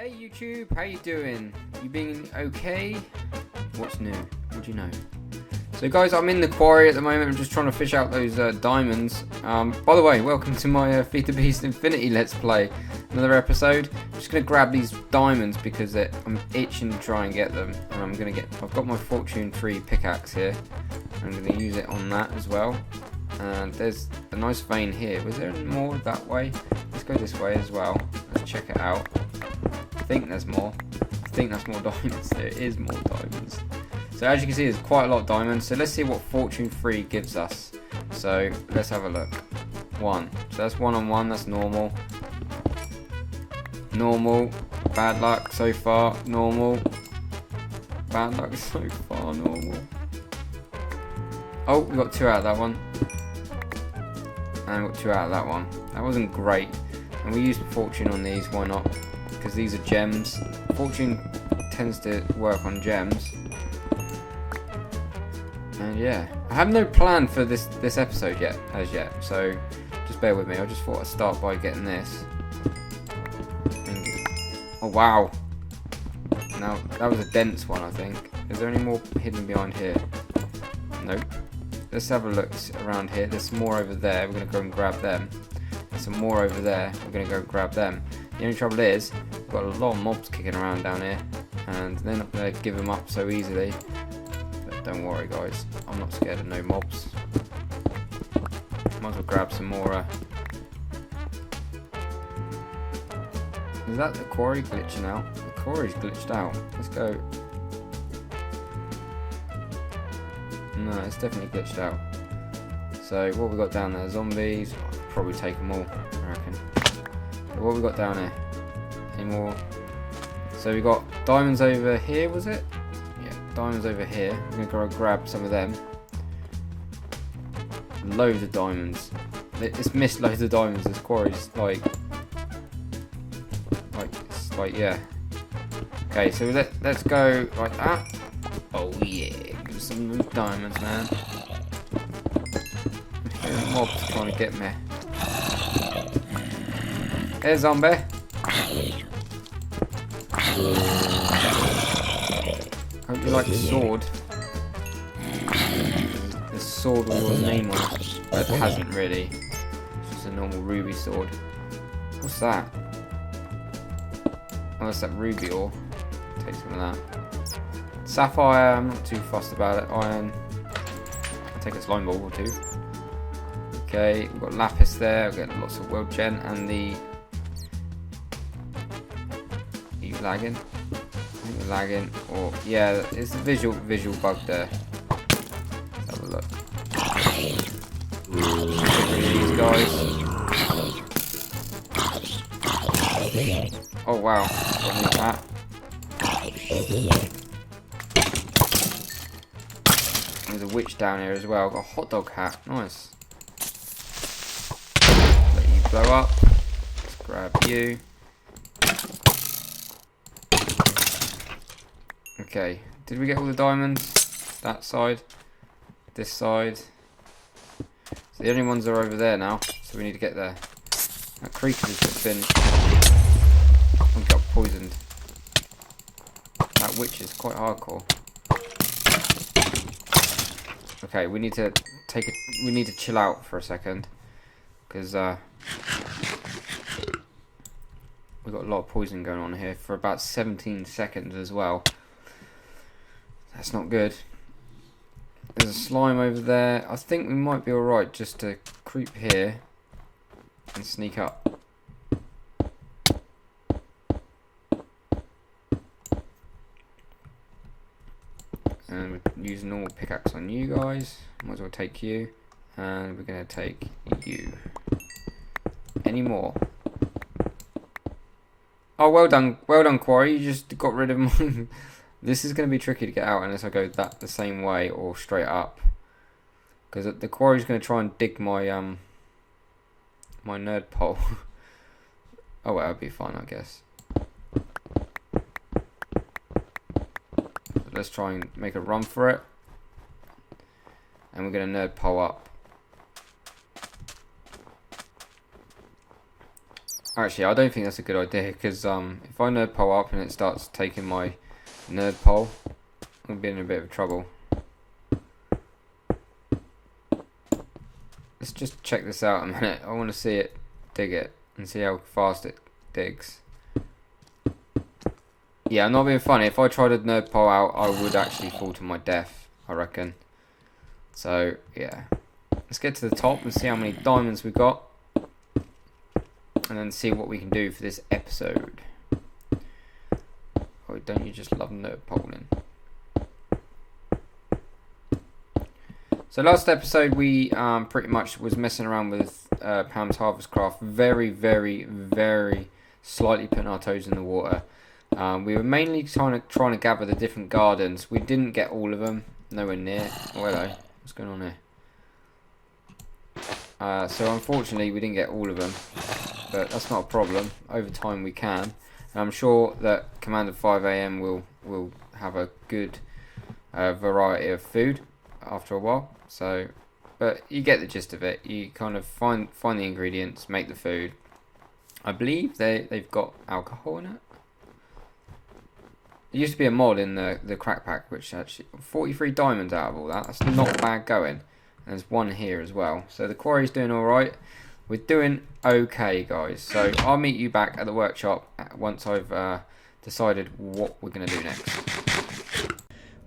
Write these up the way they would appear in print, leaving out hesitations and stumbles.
Hey YouTube, how you doing? You been okay? What's new? What do you know? So guys, I'm in the quarry at the moment. I'm just trying to fish out those diamonds. By the way, welcome to my FTB Infinity Let's Play. Another episode. I'm just going to grab these diamonds because I'm itching to try and get them. And I've got my Fortune 3 pickaxe here. I'm going to use it on that as well. And there's a nice vein here. Was there more that way? Let's go this way as well. Let's check it out. I think there's more. I think that's more diamonds. There is more diamonds. So as you can see, there's quite a lot of diamonds. So let's see what Fortune 3 gives us. So let's have a look. 1. So that's 1 on 1. That's normal. Normal. Bad luck so far. Normal. Bad luck so far. Normal. Oh, we got 2 out of that one. And we got 2 out of that one. That wasn't great. And we used Fortune on these. Why not? Because these are gems. Fortune tends to work on gems. And yeah, I have no plan for this episode yet, so just bear with me. I just thought I'd start by getting this. Oh wow! Now that was a dense one, I think. Is there any more hidden behind here? Nope. Let's have a look around here. There's some more over there. We're gonna go and grab them. There's some more over there. We're gonna go grab them. The only trouble is, we've got a lot of mobs kicking around down here, and they're not gonna give them up so easily. Don't worry guys, I'm not scared of no mobs. Might as well grab some more. Is that the quarry glitching out? The quarry's glitched out. Let's go. No, it's definitely glitched out. So what we got down there? Zombies. I'll probably take them all, I reckon. But what we got down here? Any more? So we got diamonds over here, was it? Diamonds over here. I'm gonna go grab some of them. Loads of diamonds. It's missed loads of diamonds. This quarry's like yeah. Okay, so let's go like that. Oh yeah, give us some diamonds, man. The mob's trying to get me. Hey, zombie. Hope you like the sword. The sword with your name on it. But it hasn't really. It's just a normal ruby sword. What's that? Oh, that's that ruby ore. Take some of that. Sapphire, I'm not too fussed about it. Iron. I'll take a slime ball or 2. Okay, we've got lapis there. We've got lots of world gen and the. Are you lagging? Lagging, or yeah, it's a visual bug there. Let's have a look. These guys. Oh wow, got that. There's a witch down here as well. Got a hot dog hat, nice. Let you blow up. Let's grab you. Okay, did we get all the diamonds? That side, this side. So the only ones are over there now, so we need to get there. That creature's just been got poisoned. That witch is quite hardcore. Okay, we need to chill out for a second, because we've got a lot of poison going on here for about 17 seconds as well. That's not good. There's a slime over there. I think we might be alright just to creep here and sneak up. And we're using normal pickaxe on you guys. Might as well take you. And we're going to take you. Any more? Oh, well done quarry. You just got rid of mine. This is going to be tricky to get out unless I go the same way or straight up, because the quarry's going to try and dig my my nerd pole. Oh well, that'll be fine, I guess. But let's try and make a run for it, and we're going to nerd pole up. Actually, I don't think that's a good idea, because if I nerd pole up and it starts taking my nerd pole, I'll be in a bit of trouble. Let's just check this out a minute. I want to see it dig it and see how fast it digs. Yeah, I'm not being funny. If I tried to nerd pole out, I would actually fall to my death, I reckon. So, yeah. Let's get to the top and see how many diamonds we've got. And then see what we can do for this episode. Oh, don't you just love nerd poling? So last episode we pretty much was messing around with Pam's Harvestcraft, very slightly putting our toes in the water. We were mainly trying to gather the different gardens. We didn't get all of them, nowhere near. Oh hello, what's going on here? So unfortunately we didn't get all of them, but that's not a problem. Over time we can. And I'm sure that Commander 5 AM will have a good variety of food after a while. So, but you get the gist of it. You kind of find the ingredients, make the food. I believe they've got alcohol in it. There used to be a mod in the Krapht pack, which actually 43 diamonds out of all that. That's not bad going. And there's one here as well. So the quarry's doing all right. We're doing okay, guys. So I'll meet you back at the workshop once I've decided what we're going to do next.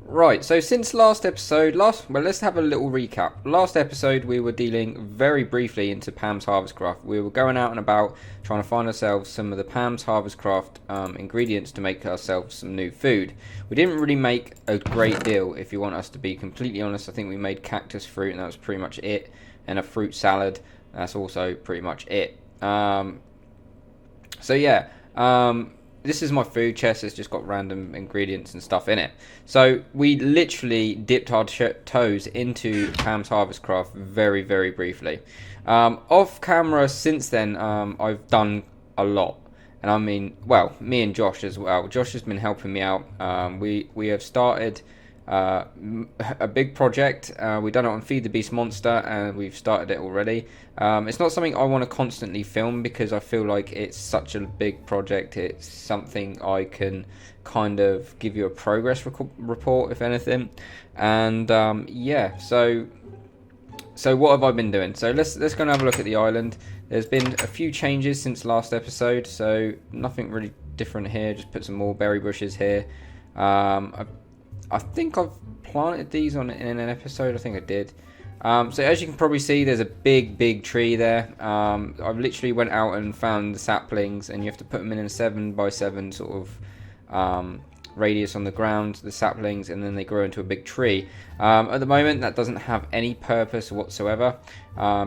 Right, so since last episode, well, let's have a little recap. Last episode, we were dealing very briefly into Pam's Harvestcraft. We were going out and about trying to find ourselves some of the Pam's Harvestcraft ingredients to make ourselves some new food. We didn't really make a great deal, if you want us to be completely honest. I think we made cactus fruit, and that was pretty much it, and a fruit salad. That's also pretty much it. So yeah, this is my food chest. It's just got random ingredients and stuff in it. So we literally dipped our toes into Pam's Harvestcraft very briefly. Off camera since then, I've done a lot. And I mean, well, me and Josh as well. Josh has been helping me out. We have started a big project. We've done it on Feed the Beast Monster, and we've started it already. It's not something I want to constantly film because I feel like it's such a big project. It's something I can kind of give you a progress report, if anything. And yeah, so what have I been doing? So let's go and have a look at the island. There's been a few changes since last episode, so nothing really different here. Just put some more berry bushes here. I think I've planted these in an episode. I think I did. So as you can probably see, there's a big tree there. I've literally went out and found the saplings, and you have to put them in a 7x7 sort of radius on the ground, the saplings, and then they grow into a big tree. At the moment, that doesn't have any purpose whatsoever,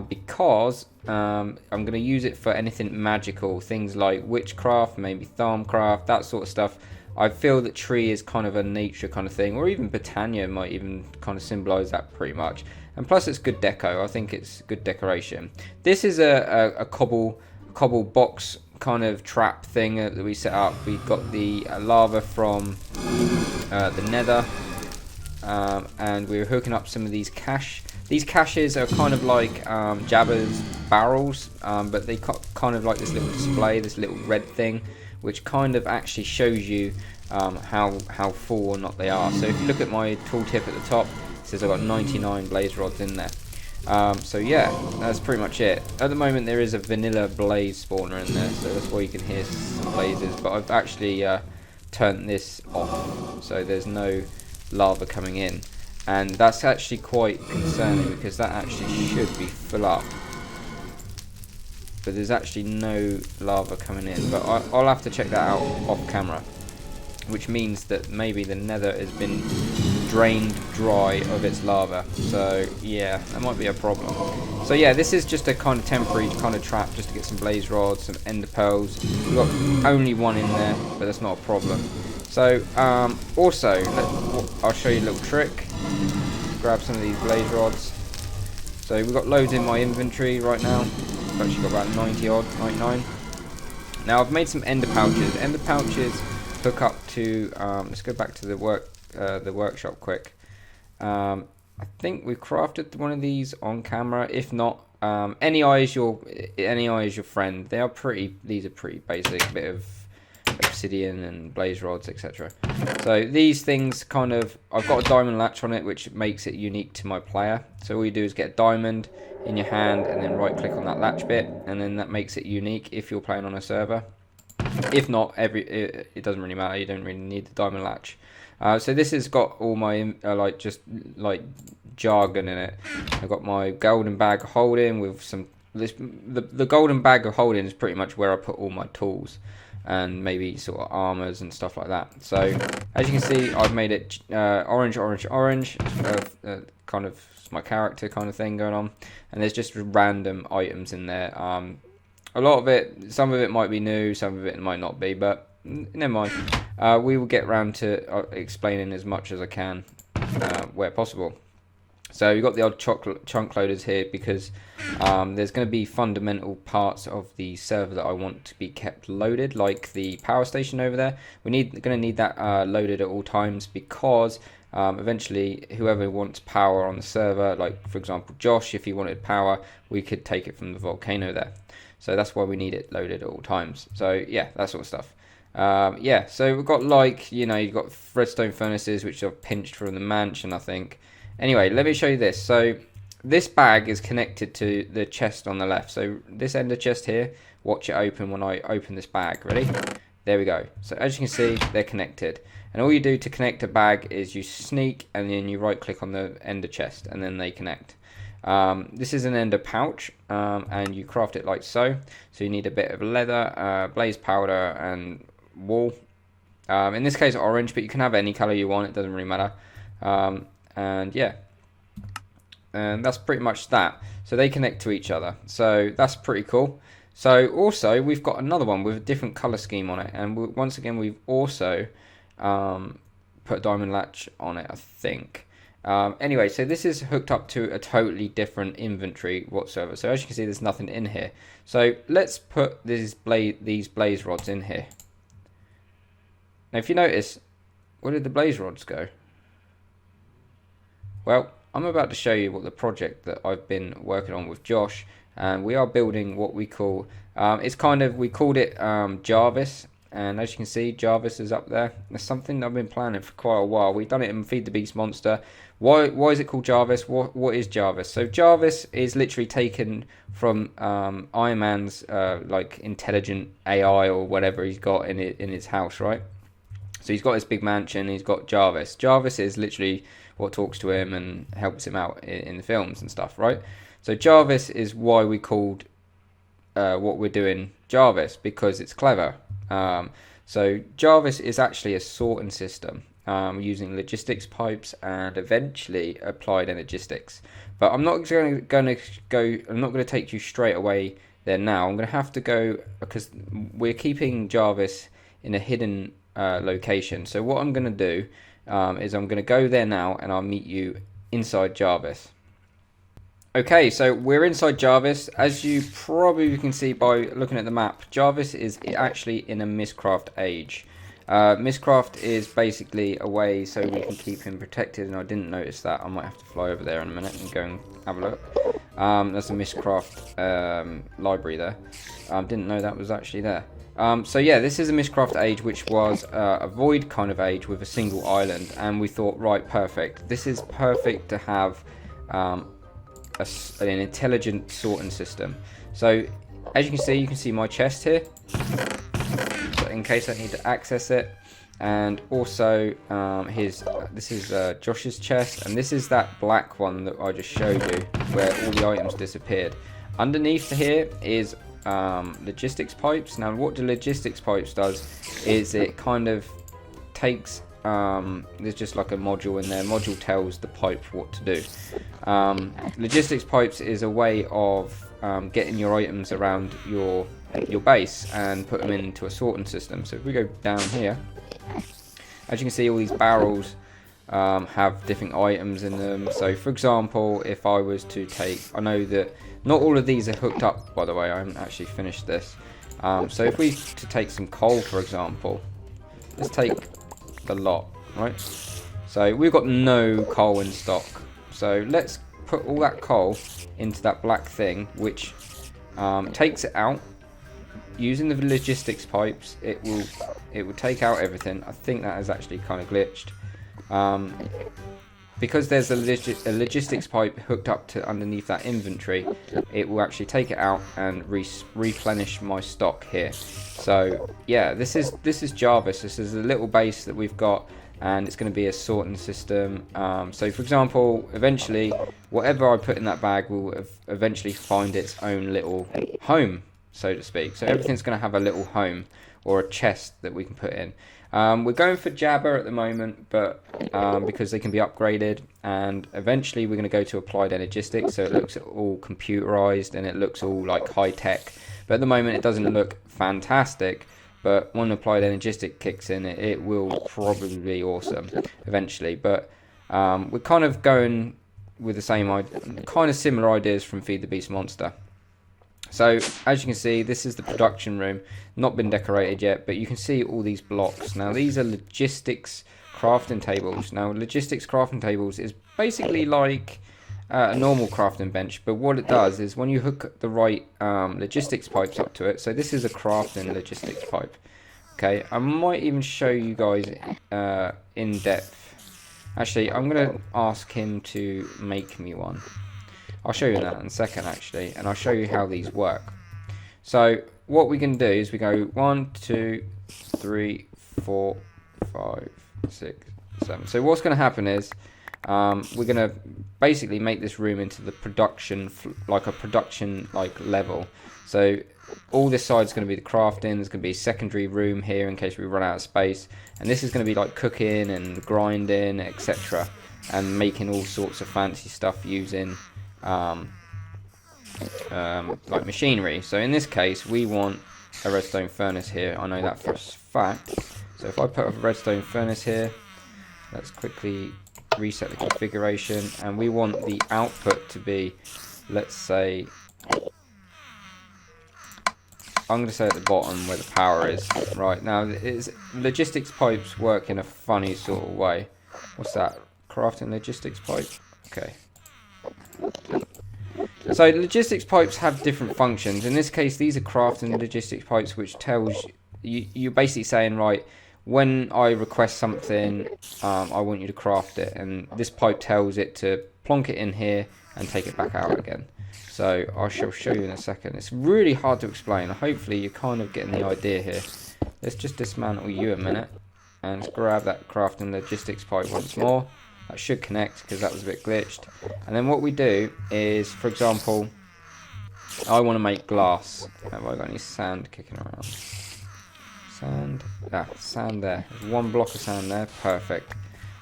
because I'm going to use it for anything magical, things like witchcraft, maybe tharmcraft, that sort of stuff. I feel that tree is kind of a nature kind of thing, or even Botania might even kind of symbolize that pretty much. And plus it's good deco. I think it's good decoration. This is a cobble box kind of trap thing that we set up. We got the lava from the nether, and we were hooking up some of these cache. These caches are kind of like Jabba's barrels, but they kind of like this little display, this little red thing, which kind of actually shows you how full or not they are. So if you look at my tooltip at the top, it says I've got 99 blaze rods in there. So yeah, that's pretty much it. At the moment there is a vanilla blaze spawner in there, so that's why you can hear some blazes, but I've actually turned this off, so there's no lava coming in. And that's actually quite concerning, because that actually should be full up. But there's actually no lava coming in, but I'll have to check that out off camera, which means that maybe the nether has been drained dry of its lava. So yeah, that might be a problem. So yeah, this is just a kind of temporary kind of trap, just to get some blaze rods, some ender pearls. We've got only one in there, but that's not a problem. So also, I'll show you a little trick. Grab some of these blaze rods. So we've got loads in my inventory right now. I've actually got about 90 odd, 99. Now I've made some ender pouches. Ender pouches hook up to, let's go back to the workshop quick. I think we crafted one of these on camera. If not, NEI is your friend. These are pretty basic, bit of obsidian and blaze rods, etc. So these things I've got a diamond latch on it, which makes it unique to my player. So all you do is get a diamond in your hand and then right click on that latch bit, and then that makes it unique if you're playing on a server. If not, it doesn't really matter. You don't really need the diamond latch. So this has got all my jargon in it. I've got my golden bag of holding with some. The golden bag of holding is pretty much where I put all my tools and maybe sort of armors and stuff like that. So as you can see, I've made it orange, kind of my character kind of thing going on, and there's just random items in there. A lot of it, some of it might be new, some of it might not be, but never mind. We will get around to explaining as much as I can where possible. So you've got the odd chunk loaders here because there's going to be fundamental parts of the server that I want to be kept loaded, like the power station over there. We're going to need that loaded at all times because eventually whoever wants power on the server, like for example Josh, if he wanted power, we could take it from the volcano there. So that's why we need it loaded at all times. So yeah, that sort of stuff. Yeah, so we've got you've got redstone furnaces which I've pinched from the mansion, I think. Anyway, let me show you this. So this bag is connected to the chest on the left. So this ender chest here, watch it open when I open this bag. Ready? There we go. So as you can see, they're connected. And all you do to connect a bag is you sneak and then you right click on the ender chest and then they connect. This is an ender pouch and you craft it like so. So you need a bit of leather, blaze powder and wool. In this case orange, but you can have any color you want, it doesn't really matter. And yeah, and that's pretty much that. So they connect to each other, so that's pretty cool. So also we've got another one with a different color scheme on it, and once again we've also put a diamond latch on it, I think. Anyway, so this is hooked up to a totally different inventory whatsoever. So as you can see, there's nothing in here. So let's put these blaze rods in here. Now if you notice, where did the blaze rods go? Well, I'm about to show you what the project that I've been working on with Josh, and we are building what we call, we called it Jarvis, and as you can see, Jarvis is up there. It's something I've been planning for quite a while. We've done it in Feed the Beast Monster. Why is it called Jarvis? What is Jarvis? So Jarvis is literally taken from Iron Man's intelligent AI or whatever he's got in his house, right? So he's got this big mansion, he's got Jarvis. Jarvis is literally what talks to him and helps him out in the films and stuff, right? So Jarvis is why we called what we're doing Jarvis, because it's clever. So Jarvis is actually a sorting system using logistics pipes and eventually applied energistics. But I'm not going to take you straight away there now. I'm going to have to go because we're keeping Jarvis in a hidden location. So what I'm going to do is I'm going to go there now and I'll meet you inside Jarvis. Okay, so we're inside Jarvis. As you probably can see by looking at the map, Jarvis is actually in a Mistcraft age. Mistcraft is basically a way so we can keep him protected, and I didn't notice that. I might have to fly over there in a minute and go and have a look. There's a Mistcraft library there. Didn't know that was actually there. So yeah, this is a Mistcraft age, which was a void kind of age with a single island, and we thought, right, perfect. This is perfect to have an intelligent sorting system. So as you can see my chest here, so in case I need to access it, and also this is Josh's chest, and this is that black one that I just showed you where all the items disappeared. Underneath here is logistics pipes. Now what the logistics pipes does is it kind of takes there's just like a module in there. Module tells the pipe what to do. Logistics pipes is a way of getting your items around your base and put them into a sorting system. So if we go down here, as you can see, all these barrels have different items in them. So for example, if I was to take, I know that not all of these are hooked up, by the way, I haven't actually finished this. So if we to take some coal, for example, let's take the lot, right? So we've got no coal in stock. So let's put all that coal into that black thing, which takes it out. Using the logistics pipes, it will take out everything. I think that is actually kind of glitched. Because there's a logistics pipe hooked up to underneath that inventory, it will actually take it out and replenish my stock here. So yeah, this is Jarvis. This is a little base that we've got, and it's going to be a sorting system. So for example, eventually whatever I put in that bag will eventually find its own little home, so to speak. So everything's going to have a little home or a chest that we can put in. We're going for Jabber at the moment, but because they can be upgraded, and eventually we're going to go to applied Energistics, so it looks all computerized and it looks all like high tech. But at the moment it doesn't look fantastic, but when applied Energistic kicks in, it will probably be awesome eventually. But we're kind of going with the same kind of similar ideas from Feed the Beast Monster. So as you can see, this is the production room, not been decorated yet, but you can see all these blocks. Now these are logistics crafting tables. Now logistics crafting tables is basically like a normal crafting bench, but what it does is when you hook the right logistics pipes up to it, so this is a crafting logistics pipe. Okay, I might even show you guys in depth. Actually, I'm going to ask him to make me one. I'll show you that in a second actually, and I'll show you how these work. So what we can do is we go 1, 2, 3, 4, 5, 6, 7. So what's going to happen is we're going to basically make this room into the production, like a production level. So all this side is going to be the crafting. There's going to be a secondary room here in case we run out of space, and this is going to be like cooking and grinding, etc., and making all sorts of fancy stuff using like machinery. So in this case we want a redstone furnace here. I know that for a fact. So if I put a redstone furnace here, let's quickly reset the configuration, and we want the output to be, let's say, I'm going to say at the bottom where the power is. Right, now logistics pipes work in a funny sort of way. What's that? Crafting logistics pipe? Okay. So logistics pipes have different functions. In this case, these are crafting logistics pipes, which tells you, you're basically saying, right, when I request something, I want you to craft it, and this pipe tells it to plonk it in here and take it back out again. So I shall show you in a second. It's really hard to explain. Hopefully you're kind of getting the idea here. Let's just dismantle you a minute and let's grab that crafting logistics pipe once more. That should connect because that was a bit glitched. And then what we do is, for example, I want to make glass. Have I got any sand kicking around? Sand? Ah, sand there. There's one block of sand there. Perfect.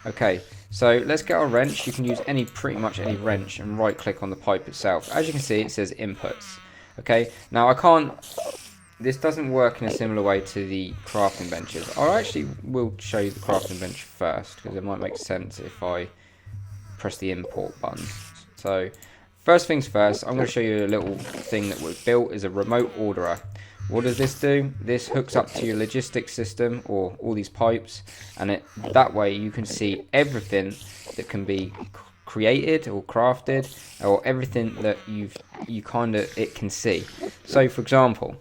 Okay, so let's get our wrench. You can use pretty much any wrench and right click on the pipe itself. As you can see, it says inputs. Okay, now I can't, this doesn't work in a similar way to the crafting benches. I actually will show you the crafting bench first because it might make sense if I press the import button. So first things first, I'm going to show you a little thing that was built as a remote orderer. What does this do? This hooks up to your logistics system or all these pipes, and that way you can see everything that can be created or crafted, or everything that it can see. So for example,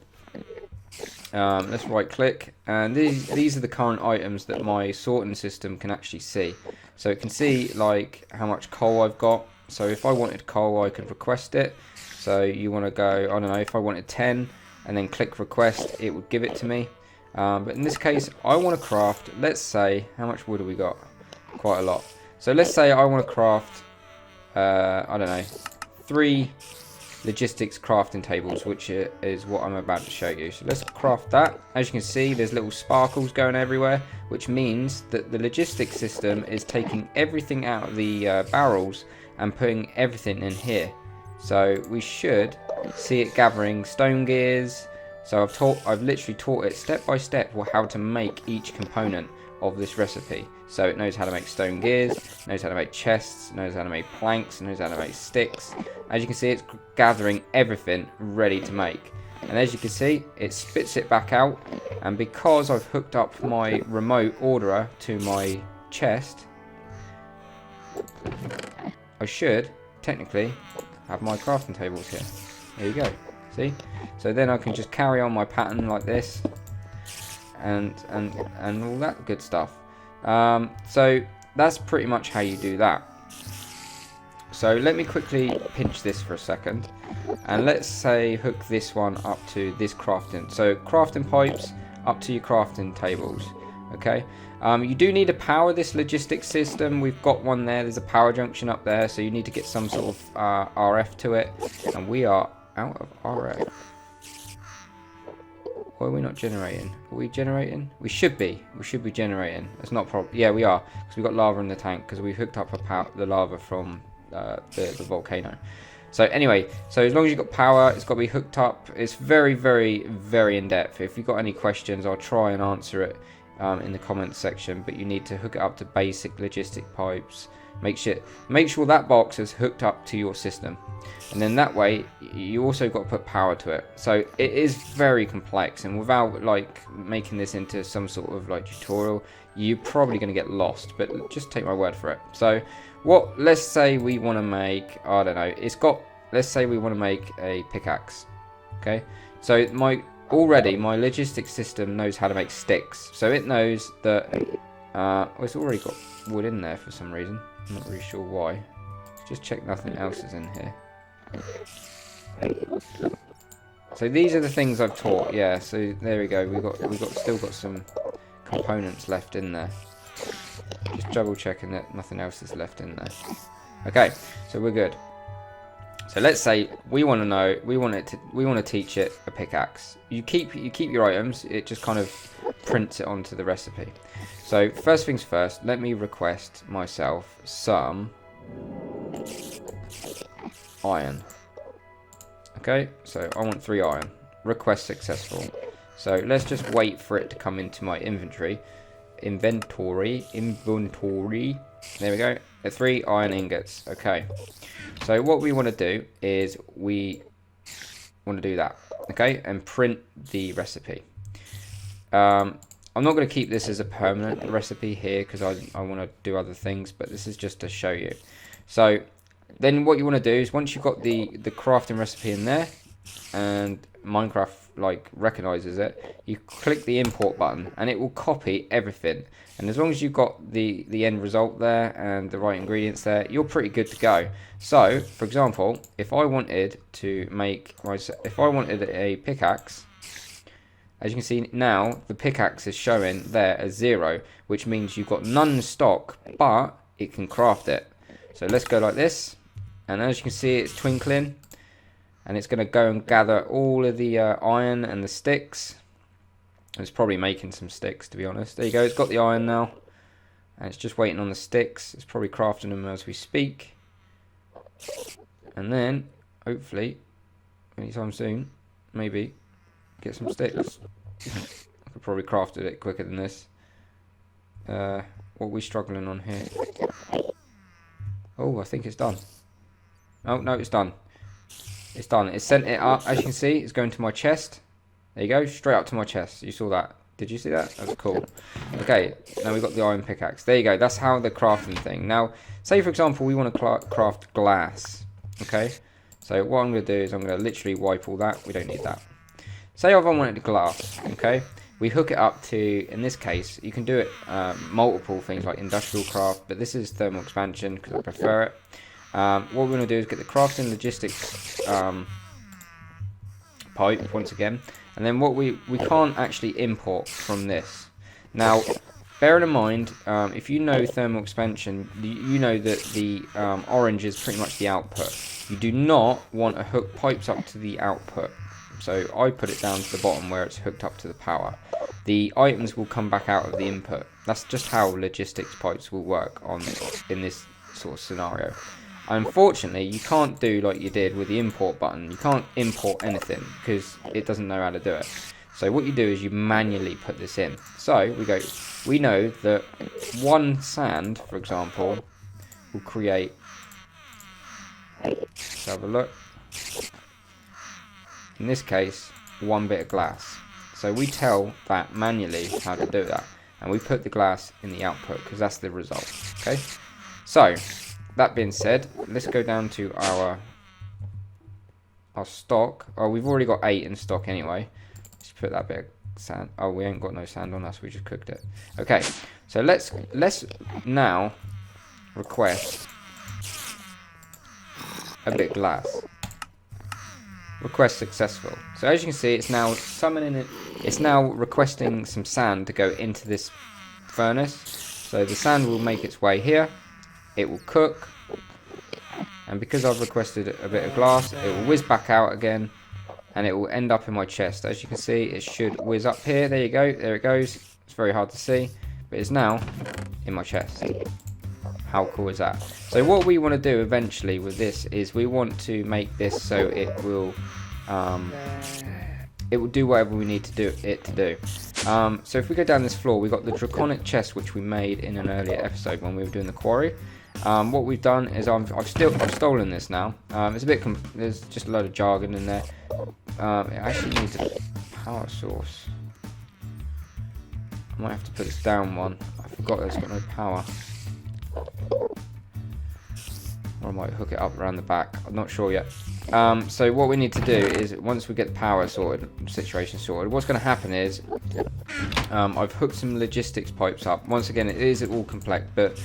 let's right click, and these are the current items that my sorting system can actually see. So it can see like how much coal I've got. So if I wanted coal, I could request it. So you want to go, I don't know, if I wanted 10 and then click request, it would give it to me. But in this case, I want to craft, let's say, how much wood have we got? Quite a lot. So let's say I want to craft, I don't know, 3 logistics crafting tables, which is what I'm about to show you. So let's craft that. As you can see, there's little sparkles going everywhere, which means that the logistics system is taking everything out of the barrels and putting everything in here. So we should see it gathering stone gears. So I've literally taught it step by step how to make each component of this recipe. So it knows how to make stone gears, knows how to make chests, knows how to make planks, knows how to make sticks. As you can see, it's gathering everything ready to make. And as you can see, it spits it back out. And because I've hooked up my remote orderer to my chest, I should technically have my crafting tables here. There you go. See? So then I can just carry on my pattern like this, and all that good stuff. So that's pretty much how you do that. So let me quickly pinch this for a second, and let's say hook this one up to this crafting. So crafting pipes up to your crafting tables. Okay. You do need to power this logistics system. We've got one there. There's a power junction up there, so you need to get some sort of RF to it, and we are out of RF. Why are we not generating? Are we generating? We should be. We should be generating. That's not a problem. Yeah, we are, because we've got lava in the tank, because we've hooked up the lava from the volcano. So anyway, so as long as you've got power, it's got to be hooked up. It's very, very, very in depth. If you've got any questions, I'll try and answer it in the comments section. But you need to hook it up to basic logistic pipes. Make sure that box is hooked up to your system, and then that way you also got to put power to it. So it is very complex, and without like making this into some sort of like tutorial, you're probably going to get lost. But just take my word for it. So let's say we want to make, I don't know, let's say we want to make a pickaxe. Okay, so my logistics system knows how to make sticks, so it knows that it's already got wood in there for some reason. I'm not really sure why. Just check nothing else is in here. So these are the things I've taught. Yeah, so there we go. We've still got some components left in there. Just double checking that nothing else is left in there. Okay, so we're good. So let's say we want to teach it a pickaxe. You keep your items. It just kind of prints it onto the recipe. So first things first, let me request myself some iron. Okay, so I want 3 iron. Request successful. So let's just wait for it to come into my inventory. Inventory. There we go. 3 iron ingots. Okay. So what we want to do is we want to do that. Okay, and print the recipe. I'm not going to keep this as a permanent recipe here because I want to do other things, but this is just to show you. So then what you want to do is once you've got the crafting recipe in there and Minecraft like recognizes it, you click the import button and it will copy everything. And as long as you've got the end result there and the right ingredients there, you're pretty good to go. So for example, if I wanted a pickaxe, as you can see now, the pickaxe is showing there as 0, which means you've got none in stock, but it can craft it. So let's go like this, and as you can see, it's twinkling, and it's going to go and gather all of the iron and the sticks. It's probably making some sticks, to be honest. There you go, it's got the iron now, and it's just waiting on the sticks. It's probably crafting them as we speak, and then, hopefully, anytime soon, maybe, get some sticks. I could probably craft it quicker than this. What are we struggling on here? Oh, I think it's done. Oh, no, it's done. It's done. It's sent it up. As you can see, it's going to my chest. There you go, straight up to my chest. You saw that. Did you see that? That's cool. Okay, now we've got the iron pickaxe. There you go. That's how the crafting thing. Now, say for example, we want to craft glass. Okay, so what I'm going to do is I'm going to literally wipe all that. We don't need that. Say if I wanted glass, okay, we hook it up to, in this case, you can do it multiple things like industrial craft, but this is thermal expansion because I prefer it. What we're going to do is get the crafting logistics pipe once again, and then what we can't actually import from this. Now, bearing in mind, if you know thermal expansion, you know that the orange is pretty much the output. You do not want to hook pipes up to the output. So I put it down to the bottom where it's hooked up to the power. The items will come back out of the input. That's just how logistics pipes will work in this sort of scenario. Unfortunately, you can't do like you did with the import button. You can't import anything because it doesn't know how to do it. So what you do is you manually put this in. So we know that 1 sand, for example, will create, let's have a look. In this case, 1 bit of glass. So we tell that manually how to do that, and we put the glass in the output because that's the result. Okay. So that being said, let's go down to our stock. Oh, we've already got 8 in stock anyway. Let's put that bit of sand. Oh, we ain't got no sand on us. We just cooked it. Okay, so let's now request a bit of glass. Request successful. So as you can see, it's now summoning it. It's now requesting some sand to go into this furnace. So the sand will make its way here. It will cook. And because I've requested a bit of glass, it will whiz back out again. And it will end up in my chest. As you can see, it should whiz up here. There you go. There it goes. It's very hard to see. But it's now in my chest. How cool is that? So what we want to do eventually with this is we want to make this so it will do whatever we need to do it to do. So if we go down this floor, we've got the draconic chest which we made in an earlier episode when we were doing the quarry. What we've done is I've stolen this now. It's a bit there's just a load of jargon in there. It actually needs a power source. I might have to put this down one. I forgot it's got no power. Or I might hook it up around the back. I'm not sure yet. So what we need to do is once we get the power situation sorted, what's going to happen is I've hooked some logistics pipes up. Once again, it is all complex, but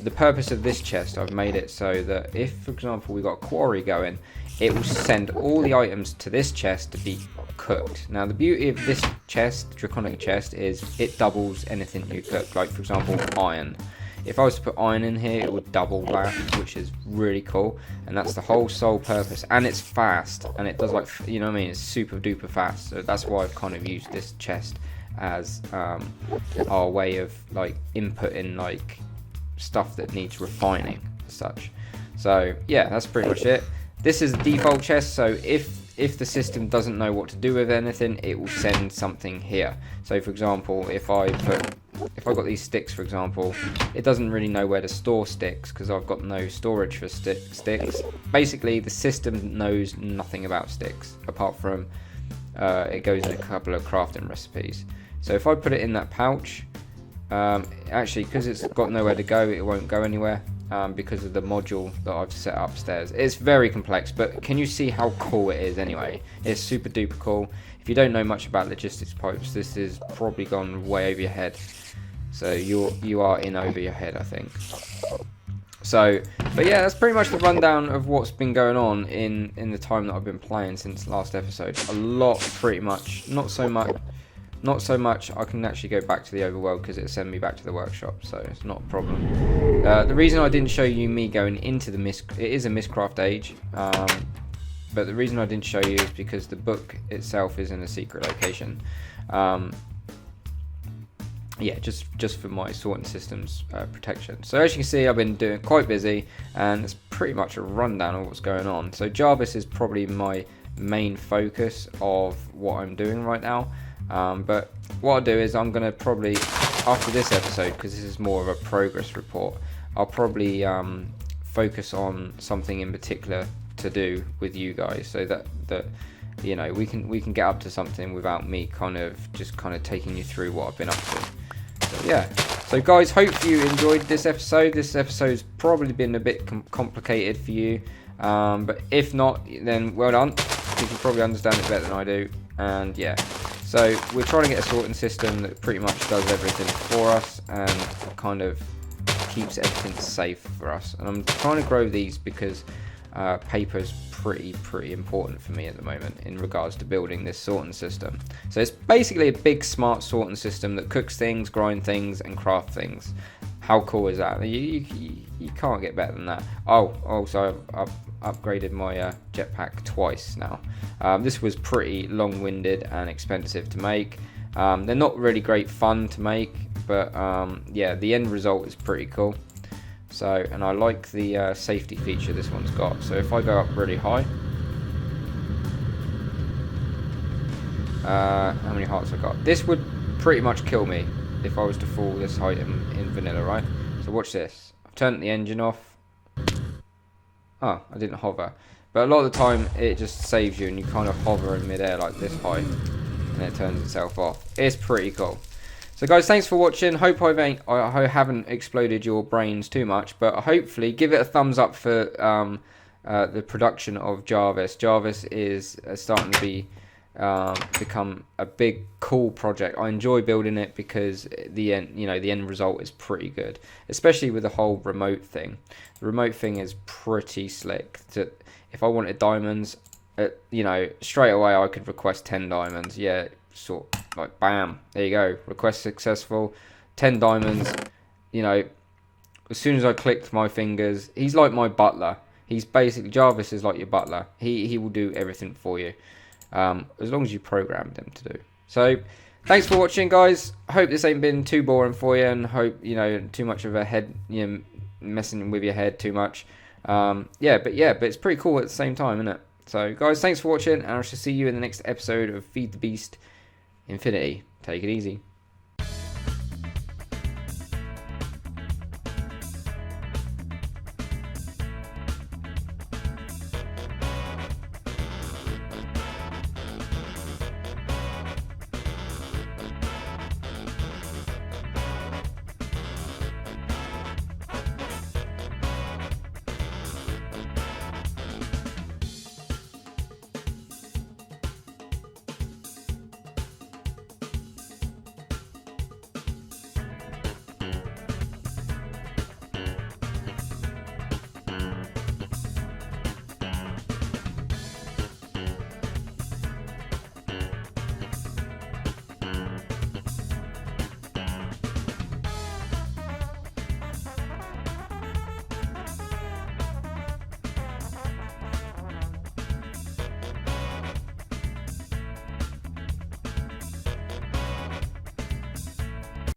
the purpose of this chest, I've made it so that if, for example, we got a quarry going, it will send all the items to this chest to be cooked. Now, the beauty of this chest, draconic chest, is it doubles anything you cook. Like, for example, iron. If I was to put iron in here, it would double that, which is really cool. And that's the whole sole purpose. And it's fast. And it does, like, you know what I mean? It's super duper fast. So that's why I've kind of used this chest as our way of, like, inputting, like, stuff that needs refining as such. So, yeah, that's pretty much it. This is the default chest. So if the system doesn't know what to do with anything, it will send something here. So, for example, if I got these sticks, for example, it doesn't really know where to store sticks because I've got no storage for sticks. Basically, the system knows nothing about sticks apart from it goes in a couple of crafting recipes. So if I put it in that pouch, actually, because it's got nowhere to go, it won't go anywhere because of the module that I've set upstairs. It's very complex, but can you see how cool it is anyway? It's super duper cool. If you don't know much about logistics pipes, this is probably gone way over your head. So you are in over your head, I think. So, but yeah, that's pretty much the rundown of what's been going on in the time that I've been playing since last episode. A lot, pretty much. Not so much. I can actually go back to the overworld because it sent me back to the workshop, so it's not a problem. The reason I didn't show you me going into the it is a Mistcraft age, but the reason I didn't show you is because the book itself is in a secret location. Yeah, just for my sorting systems protection. So as you can see, I've been doing quite busy, and it's pretty much a rundown of what's going on. So Jarvis is probably my main focus of what I'm doing right now. But what I'll do is I'm going to probably, after this episode, because this is more of a progress report, I'll probably focus on something in particular to do with you guys, so that you know we can get up to something without me kind of taking you through what I've been up to. So, yeah. So guys, hope you enjoyed this episode. This episode's probably been a bit complicated for you, but if not, then well done. You can probably understand it better than I do, and yeah. So we're trying to get a sorting system that pretty much does everything for us and kind of keeps everything safe for us. And I'm trying to grow these because paper is pretty important for me at the moment in regards to building this sorting system. So it's basically a big smart sorting system that cooks things, grinds things, and crafts things. How cool is that? You can't get better than that. Oh, also I've upgraded my jetpack twice now. This was pretty long-winded and expensive to make. They're not really great fun to make, but yeah, the end result is pretty cool. So, and I like the safety feature this one's got. So if I go up really high, how many hearts I got? This would pretty much kill me if I was to fall this height in vanilla, right? So watch this. I've turned the engine off. Oh, I didn't hover. But a lot of the time it just saves you and you kind of hover in midair like this height and it turns itself off. It's pretty cool. So guys, thanks for watching. Hope I haven't exploded your brains too much, but hopefully give it a thumbs up for the production of Jarvis. Jarvis is starting to be become a big cool project. I enjoy building it because the end result is pretty good, especially with the whole remote thing. The remote thing is pretty slick. If I wanted diamonds, straight away I could request 10 diamonds. Yeah, sort of like bam, there you go, request successful, 10 diamonds. As soon as I clicked my fingers, he's like my butler. He's basically, Jarvis is like your butler. He will do everything for you, as long as you programmed him to do. So thanks for watching, guys. I hope this ain't been too boring for you, and hope too much of a head, messing with your head too much. But it's pretty cool at the same time, isn't it? So guys, thanks for watching, and I shall see you in the next episode of Feed the Beast Infinity. Take it easy.